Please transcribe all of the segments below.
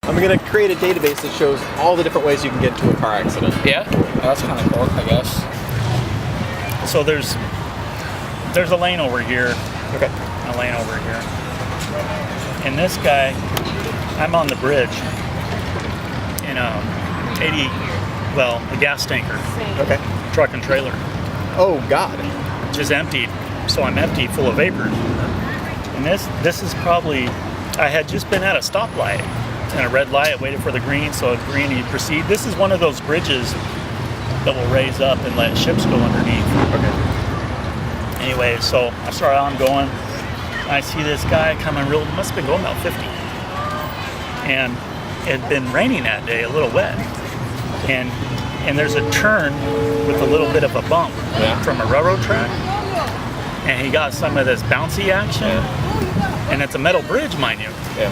I'm going to create a database that shows all the different ways you can get into a car accident. Yeah? That's kind of cool, I guess. So there's a lane over here. Okay. A lane over here. And this guy, I'm on the bridge in a gas tanker. Okay. Truck and trailer. Oh, God. Just emptied. So I'm empty, full of vapors. And this is probably, I had just been at a stoplight and a red light, waited for the green, so at green you proceed. This is one of those bridges that will raise up and let ships go underneath. Okay. Anyway, so I start on going. I see this guy coming must have been going about 50. And it had been raining that day, a little wet. And there's a turn with a little bit of a bump from a railroad track. And he got some of this bouncy action. Yeah. And it's a metal bridge, mind you. Yeah.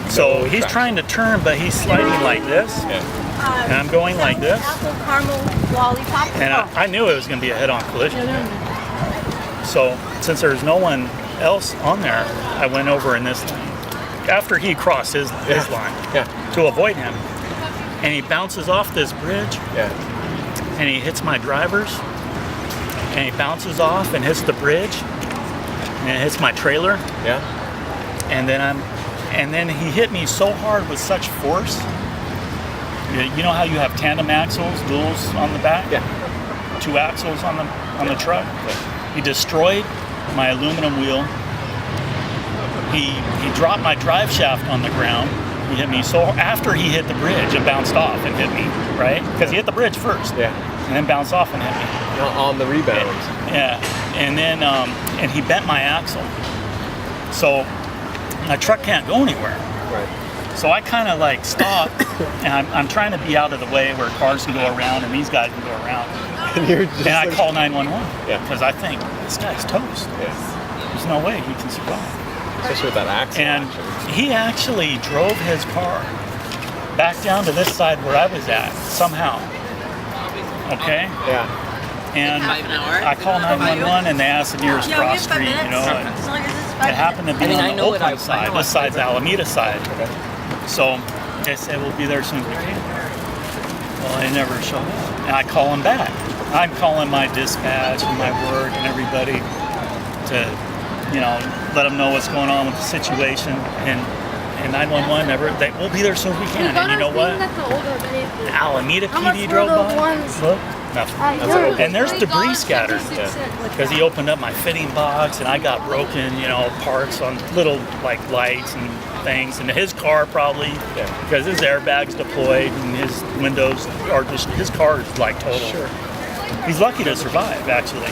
So he's trying to turn, but he's sliding like this. Yeah. And I'm going like this. Caramel lollipop. And I knew it was going to be a head-on collision. So since there's no one else on there, I went over in this lane. After he crossed his line to avoid him. And he bounces off this bridge. Yeah. And he hits my drivers. And he bounces off and hits the bridge. And it hits my trailer. Yeah. And then he hit me so hard with such force. You know how you have tandem axles, duals on the back? Yeah. 2 axles on the truck? Yeah. He destroyed my aluminum wheel. He dropped my drive shaft on the ground. He hit me so after he hit the bridge and bounced off and hit me, right? Because he hit the bridge first. Yeah. And then bounced off and hit me. On the rebound. And then and he bent my axle. So my truck can't go anywhere. Right. So I kind of like stop, and I'm trying to be out of the way where cars can go around and these guys can go around. And I call 911 because I think this guy's toast. Yeah. There's no way he can survive. Especially with that axle. And he actually drove his car back down to this side where I was at somehow. Okay. Yeah. And I call 911 and they ask the nearest cross street, you know. And it happened to be on the Oakland side. This side's the Alameda side. Okay. So they said we'll be there as soon as we can. Well, they never showed up. And I call them back. I'm calling my dispatch and my work and everybody to, you know, let them know what's going on with the situation. And 911 we'll be there as soon as we can. And you know what? Alameda PD drove by. Look. Nothing. And there's debris scattered because he opened up my fitting box and I got broken, you know, parts on little like lights and things, and his car probably because his airbag's deployed and his windows are just his car is like total. Sure. He's lucky to survive actually.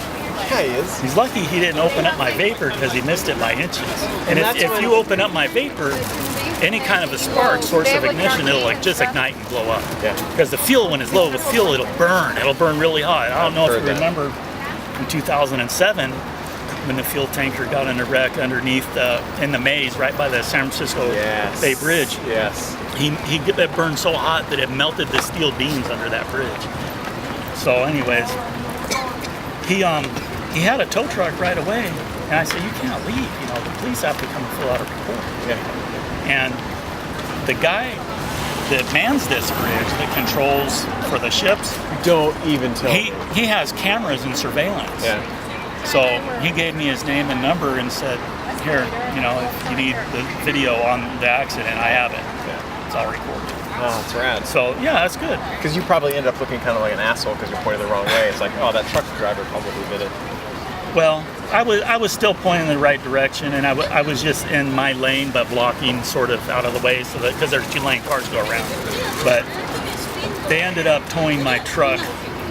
Yeah, he is. He's lucky he didn't open up my vapor because he missed it by inches. And if you open up my vapor, any kind of a spark source of ignition, it'll like just ignite and blow up. Yeah. Because the fuel, when it's low with fuel, it'll burn. It'll burn really hot. I don't know if you remember in 2007 when the fuel tanker got in a wreck underneath in the maze right by the San Francisco Bay Bridge. Yes. It burned so hot that it melted the steel beams under that bridge. So, anyways, he had a tow truck right away, and I said, "You can't leave. You know, the police have to come and fill out a report." Yeah. And the guy that mans this bridge, that controls for the ships, don't even tell me. He has cameras and surveillance. Yeah. So he gave me his name and number and said, "Here, you know, if you need the video on the accident, I have it. It's all recorded." Oh, that's rad. So yeah, that's good. Because you probably ended up looking kind of like an asshole because you're pointing the wrong way. It's like, oh, that truck driver probably did it. Well, I was still pointing in the right direction, and I was just in my lane, but blocking sort of out of the way so that because there's 2-lane cars go around. But they ended up towing my truck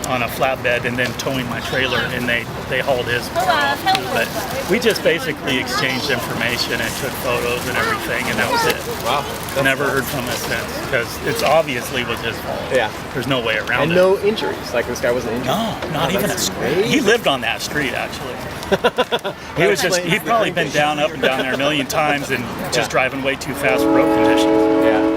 on a flatbed and then towing my trailer, and they hauled his car off. But we just basically exchanged information and took photos and everything, and that was it. Wow. Never heard from us since because it's obviously was his fault. Yeah. There's no way around and it. no injuries. Like this guy wasn't injured. No, not even a scratch. He lived on that street actually. He'd probably been up and down there a million times and just driving way too fast for road conditions. Yeah.